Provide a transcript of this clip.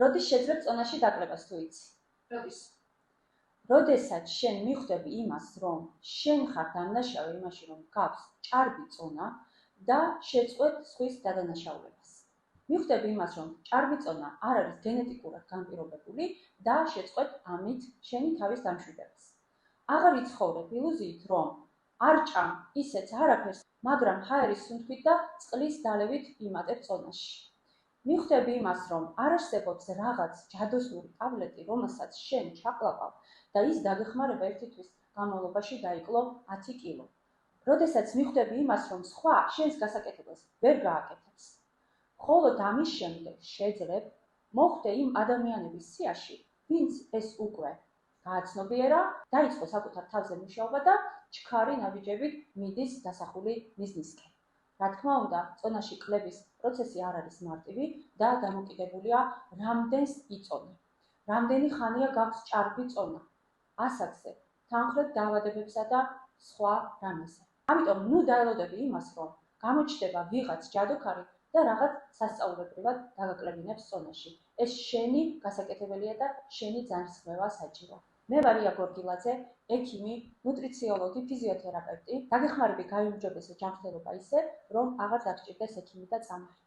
როდის შეძლებ წონაში დაკლებას თუ იცი? როდესაც შენ მიხვდები იმას, რომ შენ ხარ დამნაშავე იმაში, რომ გავს ჭარბი წონა და შეწყვეტ სხვის დადანაშაულებას. მიხვდები იმას, რომ ჭარბი წონა არ არის გენეტიკურად განპირობებული და შეწყვეტ ამით შენი თავის დამშვიდებას. აღარ იცხოვრებ ილუზიით, რომ არ ჭამ ისეც არაფერს, მაგრამ ჰაერის სუნთქვით და წყლის დალევით იმატებ წონაში. მიხვდები იმას, რომ არ არსებობს რაღაც ჯადოსნური ტაბლეტი, რომელსაც შენ ჩაყლაპავ და ის დაგეხმარება ერთი თვის განმავლობაში დაიკლო 10 კილო. როდესაც მიხვდები იმას, რომ სხვა შენს გასაკეთებელს ვერ გააკეთებს. მხოლოდ ამის შემდეგ შეძლებ მოხვდე იმ ადამიანების სიაში, ვინც ეს უკვე გააცნობიერა, დაიწყო საკუთარ თავზე მუშაობა და ჩქარი ნაბიჯებით მიდის დასახული მიზნისკენ. რა თქმა უნდა, წონაში კლების პროცესი არ არის მარტივი და დამოკიდებულია რამდენს იწონი. რამდენი ხანია გაქვს ჭარბი წონა, ასაკზე, თანხლებ დაავადებებსა და სხვა რამეზე. ამიტომ ნუ დაელოდები იმას, რომ გამოჩნდება ვიღაც ჯადოქარი და რაღაც სასწაულებრივად დაგაკლებინებს წონაში. ეს შენი გასაკეთებელია და შენი ძალისხმევა საჭირო. მე ვარ ია გორგილაძე, ექიმი, ნუტრიციოლოგი, ფიზიოთერაპევტი. დაგეხმარები გაიუმჯობესო ჯანმრთელობა ისე, რომ აღარ დაგჭირდეს ექიმი და წამალი.